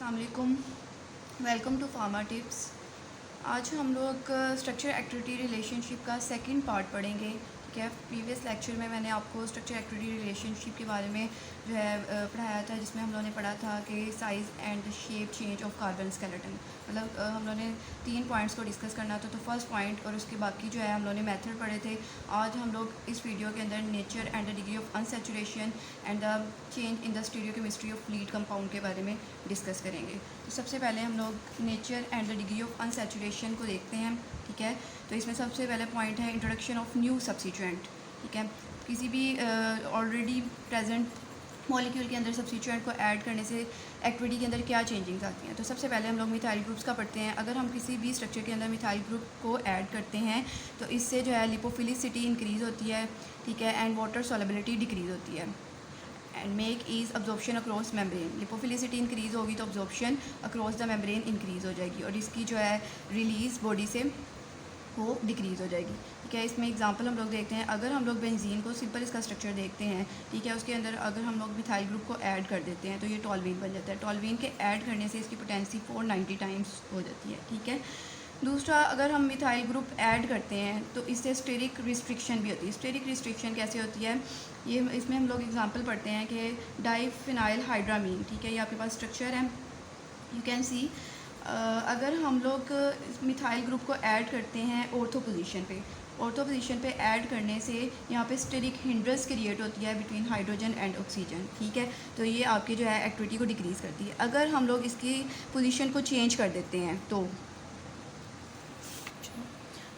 अस्सलाम वालेकुम, welcome to pharma tips. आज हम लोग स्ट्रक्चर एक्टिविटी रिलेशनशिप का सेकंड पार्ट पढ़ेंगे। ठीक है, प्रीवियस लेक्चर में मैंने आपको स्ट्रक्चर एक्टिविटी रिलेशनशिप के बारे में जो है पढ़ाया था, जिसमें हम लोगों ने पढ़ा था कि size and shape change of carbon skeleton. मतलब हम लोगों ने 3 पॉइंट्स को डिस्कस करना था, तो फर्स्ट पॉइंट और उसके बाकी जो है हम लोगों ने मेथड पढ़े थे। आज हम लोग इस वीडियो के अंदर nature and the degree of unsaturation and the change in the stereochemistry of lead compound के बारे में डिस्कस करेंगे। तो सबसे पहले हम लोग nature and the degree of unsaturation को देखते हैं। ठीक है, तो इसमें सबसे पहले पॉइंट है इंट्रोडक्शन ऑफ न्यू सब्स्टिट्यूएंट। ठीक है, किसी भी ऑलरेडी प्रेजेंट मॉलिक्यूल के अंदर सब्स्टिट्यूएंट को ऐड करने से एक्टिविटी के अंदर क्या चेंजिंग्स आती हैं। तो सबसे पहले हम लोग मिथाइल ग्रुप्स का पढ़ते हैं। अगर हम किसी भी स्ट्रक्चर के अंदर मिथाइल ग्रुप को ऐड करते हैं तो इससे जो है लिपोफिलिसिटी इंक्रीज़ होती है। ठीक है, एंड वाटर सॉल्युबिलिटी डिक्रीज़ होती है and make ease absorption across membrane. Lipophilicity increase होगी तो absorption across the membrane increase हो जाएगी और इसकी जो है रिलीज़ बॉडी से वो डिक्रीज़ हो जाएगी। ठीक है, इसमें एग्जांपल हम लोग देखते हैं। अगर हम लोग बेंजीन को सिंपल इसका स्ट्रक्चर देखते हैं, ठीक है, उसके अंदर अगर हम लोग मिथाइल ग्रुप को ऐड कर देते हैं तो ये टॉल्वीन बन जाता है। टॉल्वीन के ऐड करने से इसकी पोटेंसी 490 टाइम्स हो जाती है। ठीक है, दूसरा, अगर हम मिथाइल ग्रुप ऐड करते हैं तो इससे स्टेरिक रिस्ट्रिक्शन भी होती है। स्टेरिक रिस्ट्रिक्शन कैसे होती है, ये इसमें हम लोग एग्जांपल पढ़ते हैं कि डाइफिनाइल हाइड्रामीन। ठीक है, ये आपके पास स्ट्रक्चर है, यू कैन सी। अगर हम लोग मिथाइल ग्रुप को ऐड करते हैं ऑर्थो पोजीशन पे ऐड करने से यहाँ पे स्टेरिक हिंड्रेंस क्रिएट होती है बिटवीन हाइड्रोजन एंड ऑक्सीजन। ठीक है, तो ये आपकी जो है एक्टिविटी को डिक्रीज़ करती है। अगर हम लोग इसकी पोजीशन को चेंज कर देते हैं तो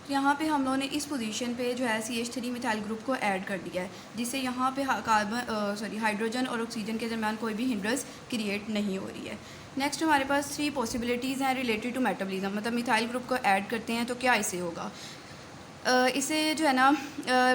यहाँ पे हम लोगों ने इस पोजीशन पे जो है CH3 मिथाइल ग्रुप को ऐड कर दिया है, जिससे यहाँ पे हाइड्रोजन और ऑक्सीजन के दरमियान कोई भी हिंड्रेंस क्रिएट नहीं हो रही है। नेक्स्ट हमारे पास 3 पॉसिबिलिटीज़ हैं रिलेटेड टू मेटाबॉलिज्म। मतलब मिथाइल ग्रुप को ऐड करते हैं तो क्या इससे होगा। इससे जो है ना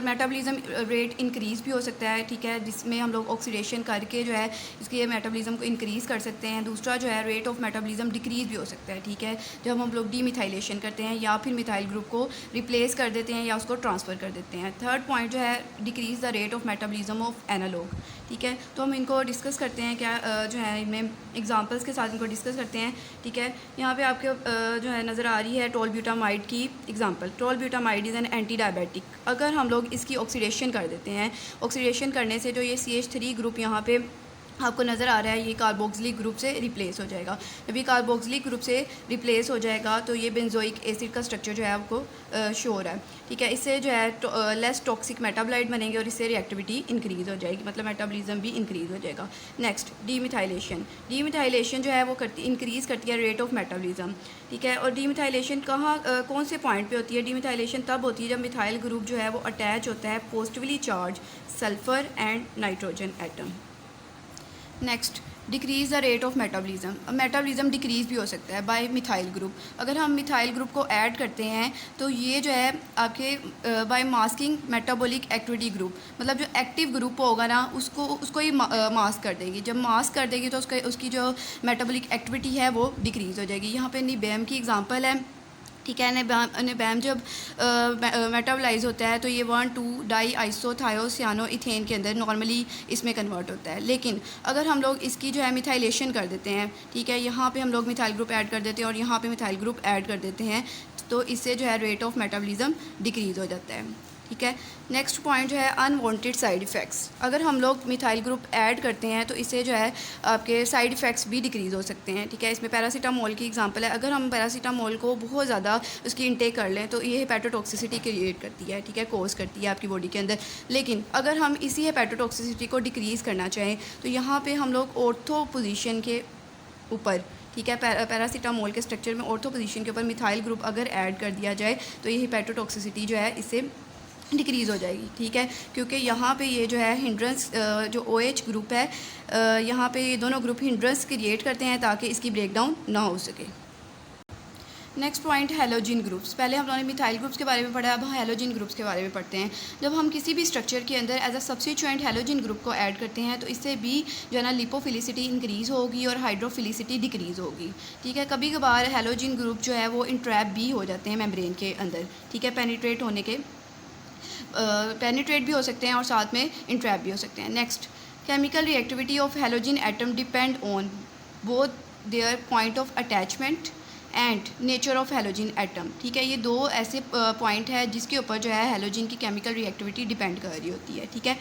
मेटाबॉलिज्म रेट इंक्रीज़ भी हो सकता है। ठीक है, जिसमें हम लोग ऑक्सीडेशन करके जो है इसके मेटाबॉलिज्म को इंक्रीज़ कर सकते हैं। दूसरा जो है रेट ऑफ मेटाबॉलिज्म डिक्रीज़ भी हो सकता है। ठीक है, जब हम लोग डीमिथाइलेशन करते हैं या फिर मिथाइल ग्रुप को रिप्लेस कर देते हैं या उसको ट्रांसफ़र कर देते हैं। थर्ड पॉइंट जो है decrease the rate of metabolism of analog. ठीक है, तो हम इनको डिस्कस करते हैं, क्या जो है इनमें एग्जांपल्स के साथ इनको डिस्कस करते हैं। ठीक है, यहाँ पे आपके जो है नज़र आ रही है टोलब्यूटामाइड की example. Tolbutamide is an anti diabetic. अगर हम लोग इसकी ऑक्सीडेशन कर देते हैं, ऑक्सीडेशन करने से जो ये CH3 ग्रुप यहाँ पे आपको नज़र आ रहा है, ये कार्बोक्सिलिक ग्रुप से रिप्लेस हो जाएगा। जब ये कार्बोक्सिलिक ग्रुप से रिप्लेस हो जाएगा तो ये बेंजोइक एसिड का स्ट्रक्चर जो है आपको शो हो रहा है। ठीक है, इससे जो है लेस टॉक्सिक मेटाबोलाइट बनेंगे और इससे रिएक्टिविटी इंक्रीज़ हो जाएगी, मतलब मेटाबॉलिज्म भी इंक्रीज़ हो जाएगा। नेक्स्ट, डीमिथाइलेशन जो है वो इंक्रीज़ करती है रेट ऑफ मेटाबॉलिज्म। ठीक है, और डीमिथाइलेशन कौन से पॉइंट पे होती है। डीमिथाइलेशन तब होती है जब मिथाइल ग्रुप जो है वो अटैच होता है positively charge sulphur and nitrogen atom. Next, decrease the rate of metabolism decrease भी हो सकता है बाय मिथाइल ग्रुप। अगर हम मिथाइल ग्रुप को ऐड करते हैं तो ये जो है आपके by masking metabolic activity group, मतलब जो एक्टिव ग्रुप होगा ना उसको ही मास्क कर देगी। जब मास्क कर देगी तो उसकी जो मेटाबॉलिक एक्टिविटी है वो डिक्रीज़ हो जाएगी। यहाँ पे निबैम की एग्जांपल है। ठीक है, निबैम जब मेटाबोलाइज होता है तो ये 1,2 डाई आइसोथायोसियानो इथेन के अंदर नॉर्मली इसमें कन्वर्ट होता है। लेकिन अगर हम लोग इसकी जो है मिथाइलेशन कर देते हैं, ठीक है, यहाँ पे हम लोग मिथाइल ग्रुप ऐड कर देते हैं और यहाँ पे मिथाइल ग्रुप ऐड कर देते हैं तो इससे जो है रेट ऑफ मेटाबॉलिज्म डिक्रीज़ हो जाता है। ठीक है, नेक्स्ट पॉइंट जो है अनवांटेड साइड इफ़ेक्ट्स। अगर हम लोग मिथाइल ग्रुप ऐड करते हैं तो इससे जो है आपके साइड इफ़ेक्ट्स भी डिक्रीज़ हो सकते हैं। ठीक है, इसमें पैरासीटामोल की एग्जांपल है। अगर हम पैरासीटामोल को बहुत ज़्यादा उसकी इंटेक कर लें तो ये हेपेटोटॉक्सिसिटी क्रिएट करती है। ठीक है, कोज करती है आपकी बॉडी के अंदर। लेकिन अगर हम इसी हेपेटोटॉक्सिसिटी को डिक्रीज़ करना चाहें तो यहाँ पर हम लोग ऑर्थो पोजीशन के ऊपर, ठीक है, पैरासीटामोल के स्ट्रक्चर में ऑर्थो पोजीशन के ऊपर मिथाइल ग्रुप अगर ऐड कर दिया जाए तो ये हेपेटोटॉक्सिसिटी जो है इससे डिक्रीज़ हो जाएगी। ठीक है, क्योंकि यहाँ पे ये जो है हिंड्रेंस जो OH ग्रुप है, यहाँ पे ये दोनों ग्रुप हिंड्रेंस क्रिएट करते हैं ताकि इसकी ब्रेकडाउन ना हो सके। Next point, halogen groups. पहले हम लोगों ने मिथाइल ग्रुप्स के बारे में पढ़ा, अब हम हैलोजन ग्रुप्स के बारे में पढ़ते हैं। जब हम किसी भी स्ट्रक्चर के अंदर as a substituent halogen group को ऐड करते हैं तो इससे भी जो है ना लिपोफिलिसिटी इंक्रीज़ होगी और हाइड्रोफिलिसिटी डिक्रीज़ होगी। ठीक है, कभी कभार हैलोजन ग्रुप जो है वो इंट्रैप भी हो जाते हैं मेम्ब्रेन के अंदर। ठीक है, पेनिट्रेट भी हो सकते हैं और साथ में इंट्रैप भी हो सकते हैं। Next, chemical reactivity of halogen atom depend on both their point of attachment and nature of halogen atom. ठीक है, ये दो ऐसे पॉइंट है जिसके ऊपर जो है हेलोजन की केमिकल रिएक्टिविटी डिपेंड कर रही होती है। ठीक है,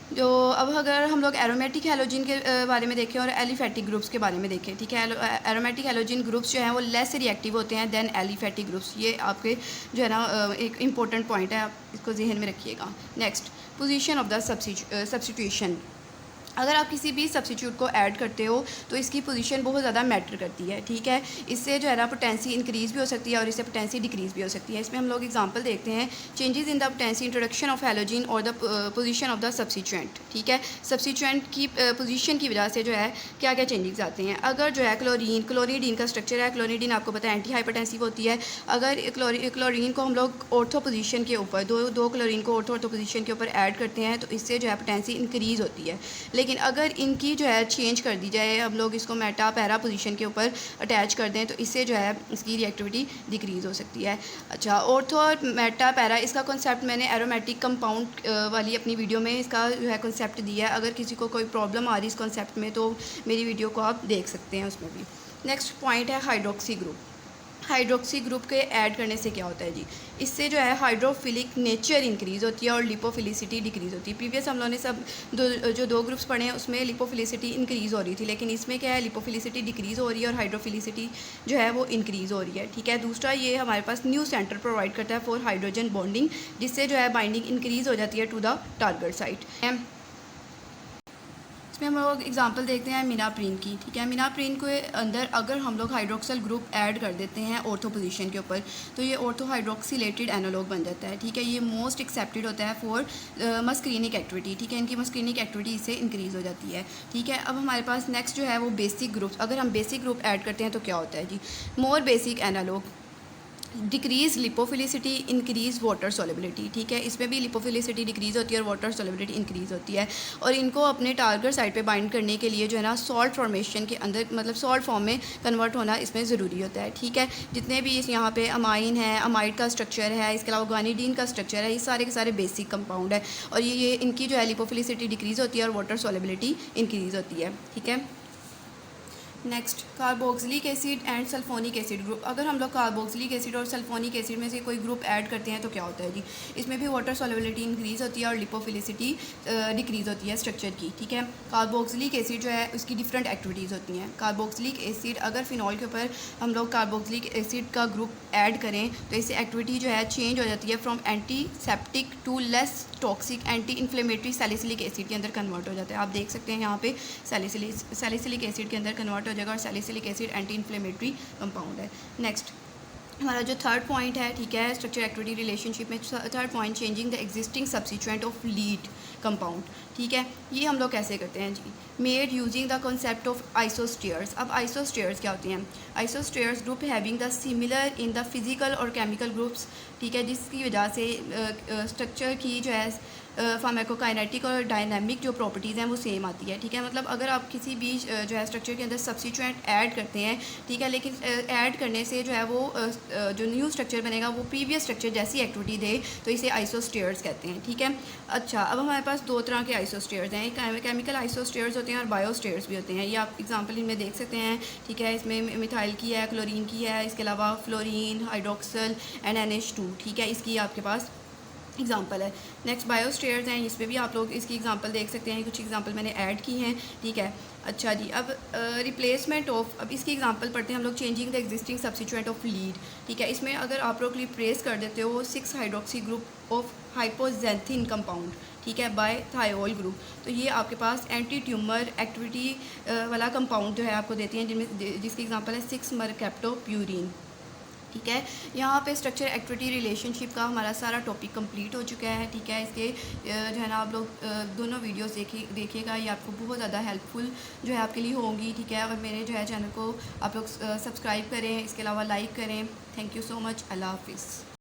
तो अब अगर हम लोग एरोमेटिक हेलोजन के बारे में देखें और एलिफेटिक ग्रुप्स के बारे में देखें। ठीक है, एरोमेटिक हेलोजन ग्रुप्स जो हैं वो लेस रिएक्टिव होते हैं देन एलिफेटिक ग्रुप्स। ये आपके जो है ना एक इम्पोर्टेंट पॉइंट है, आप इसको जहन में रखिएगा। Next, position of the substitution. अगर आप किसी भी सब्स्टिट्यूट को ऐड करते हो तो इसकी पोजीशन बहुत ज़्यादा मैटर करती है। ठीक है, इससे जो है ना पोटेंसी इंक्रीज़ भी हो सकती है और इससे पोटेंसी डिक्रीज़ भी हो सकती है। इसमें हम लोग एग्जांपल देखते हैं, changes in the potency, introduction of halogen और the position of the substituent. ठीक है, सब्स्टिट्यूएंट की पोजीशन की वजह से जो है क्या क्या चेंजेस आते हैं। अगर जो है क्लोरीडीन का स्ट्रक्चर है, क्लोरीडीन आपको पता है एंटी हाइपरटेंसिव होती है। अगर क्लोरीन को हम लोग ऑर्थो पोजीशन के ऊपर दो क्लोरीन को ऑर्थो पोजीशन के ऊपर ऐड करते हैं तो इससे जो है पोटेंसी इंक्रीज़ होती है। लेकिन अगर इनकी जो है चेंज कर दी जाए, हम लोग इसको मेटा पैरा पोजीशन के ऊपर अटैच कर दें तो इससे जो है इसकी रिएक्टिविटी डिक्रीज़ हो सकती है। अच्छा, ऑर्थो और मेटा पैरा, इसका कॉन्सेप्ट मैंने एरोमेटिक कंपाउंड वाली अपनी वीडियो में इसका जो है कॉन्सेप्ट दिया है। अगर किसी को कोई प्रॉब्लम आ रही है इस कॉन्सेप्ट में तो मेरी वीडियो को आप देख सकते हैं उसमें भी। नेक्स्ट पॉइंट है हाइड्रोक्सी ग्रुप। हाइड्रोक्सी ग्रुप के ऐड करने से क्या होता है जी, इससे जो है हाइड्रोफिलिक नेचर इंक्रीज़ होती है और लिपोफिलिसिटी डिक्रीज़ होती है। प्रीवियस हम लोगों ने सब दो ग्रुप्स पढ़े हैं उसमें लिपोफिलिसिटी इंक्रीज़ हो रही थी, लेकिन इसमें क्या है, लिपोफिलिसिटी डिक्रीज़ हो रही है और हाइड्रोफिलिसिटी जो है वो इंक्रीज़ हो रही है। ठीक है, दूसरा ये हमारे पास न्यू सेंटर प्रोवाइड करता है फॉर हाइड्रोजन बॉन्डिंग, जिससे जो है बाइंडिंग इंक्रीज़ हो जाती है टू द टारगेट साइट। इसमें हम लोग एग्जांपल देखते हैं मिनाप्रीन की। ठीक है, मिनाप्रीन के अंदर अगर हम लोग हाइड्रोक्सल ग्रुप ऐड कर देते हैं ऑर्थो पोजीशन के ऊपर तो ये ऑर्थो हाइड्रोक्सिलेटेड एनालॉग बन जाता है। ठीक है, ये मोस्ट एक्सेप्टेड होता है फॉर मस्क्रीनिक एक्टिविटी। ठीक है, इनकी मस्क्रीनिक एक्टिविटी इससे इंक्रीज़ हो जाती है। ठीक है, अब हमारे पास नेक्स्ट जो है वो बेसिक ग्रुप्स। अगर हम बेसिक ग्रुप ऐड करते हैं तो क्या होता है जी, more basic analogue decrease lipophilicity, increase water solubility. ठीक है, इसमें भी लिपोफिलिसिटी डिक्रीज़ होती है और वाटर सॉल्युबिलिटी इंक्रीज़ होती है। और इनको अपने टारगेट साइड पे बाइंड करने के लिए जो है ना सॉल्ट फॉर्मेशन के अंदर, मतलब सॉल्ट फॉर्म में कन्वर्ट होना इसमें ज़रूरी होता है। ठीक है, जितने भी इस यहाँ पे अमाइन है, अमाइड का स्ट्रक्चर है, इसके अलावा गानिडीन का स्ट्रक्चर है, ये सारे के सारे बेसिक कंपाउंड है और ये इनकी जो है लिपोफिलिसिटी डिक्रीज़ होती है और वाटर सॉल्युबिलिटी इंक्रीज़ होती है। ठीक है, next carboxylic acid and sulphonic acid group. अगर हम लोग कार्बोक्सिलिक एसिड और सल्फोनिक एसिड में से कोई ग्रुप ऐड करते हैं तो क्या होता है जी, इसमें भी वाटर सॉल्युबिलिटी इंक्रीज़ होती है और लिपोफिलिसिटी डिक्रीज़ होती है स्ट्रक्चर की। ठीक है, कार्बोक्सिलिक एसिड जो है उसकी डिफरेंट एक्टिविटीज़ होती हैं। कार्बोक्सिलिक एसिड, अगर फिनॉल के ऊपर हम लोग कार्बोक्सिलिक एसिड का ग्रुप ऐड करें तो इससे एक्टिविटी जो है चेंज हो जाती है from antiseptic to less toxic anti inflammatory salicylic acid के अंदर कन्वर्ट हो जाता है। आप देख सकते हैं यहाँ पे सैलिसिलिक एसिड के अंदर कन्वर्ट हो जाएगा और salicylic acid anti inflammatory compound है। नेक्स्ट हमारा जो थर्ड पॉइंट है, ठीक है, स्ट्रक्चर एक्टिविटी रिलेशनशिप में third point, changing the existing substituent of lead compound. ठीक है, ये हम लोग कैसे करते हैं जी, made using the concept of isosteres. अब आइसोस्टेयर्स क्या होती हैं, isosteres group having the similar in the physical और केमिकल ग्रुप्स। ठीक है, जिसकी वजह से स्ट्रक्चर की जो है फार्माकोकाइनेटिक और डायनामिक जो प्रॉपर्टीज़ हैं वो सेम आती है। ठीक है, मतलब अगर आप किसी भी जो है स्ट्रक्चर के अंदर सब्स्टिट्यूएंट ऐड करते हैं, ठीक है, लेकिन ऐड करने से जो है वो जो न्यू स्ट्रक्चर बनेगा वो प्रीवियस स्ट्रक्चर जैसी एक्टिविटी दे तो इसे आइसोस्टेयर्स कहते हैं। ठीक है, अच्छा, अब हमारे पास दो तरह के आइसोस्टेयर्स हैं, केमिकल आइसोस्टेयर्स होते हैं और बायोस्टेयर्स भी होते हैं। ये आप एग्जांपल इनमें देख सकते हैं। ठीक है, इसमें मिथाइल की है, क्लोरीन की है, इसके अलावा फ्लोरीन, हाइड्रोक्सल एंड NH2। ठीक है, इसकी आपके पास एग्जांपल है। नेक्स्ट बायोस्टेयर्स हैं, इसमें भी आप लोग इसकी एग्जांपल देख सकते हैं, कुछ एग्जांपल मैंने ऐड की हैं। ठीक है, अच्छा जी, अब रिप्लेसमेंट ऑफ, अब इसकी एग्जांपल पढ़ते हैं हम लोग, changing the existing substituent of lead. ठीक है, इसमें अगर आप लोग रिप्लेस कर देते हो 6 hydroxy group of hypoxanthine compound, ठीक है, बाय थायोल ग्रुप, तो ये आपके पास एंटी ट्यूमर एक्टिविटी वाला कंपाउंड जो है आपको देती हैं, जिनमें जिसकी एग्जांपल है 6 मरकैप्टोप्यूरिन। ठीक है, यहाँ पे स्ट्रक्चर एक्टिविटी रिलेशनशिप का हमारा सारा टॉपिक कंप्लीट हो चुका है। ठीक है, इसके जो है ना आप लोग दोनों वीडियोस देखिएगा, ये आपको बहुत ज़्यादा हेल्पफुल जो है आपके लिए होंगी। ठीक है, और मेरे जो है चैनल को आप लोग सब्सक्राइब करें, इसके अलावा लाइक करें। थैंक यू सो मच, अल्लाह हाफिज़।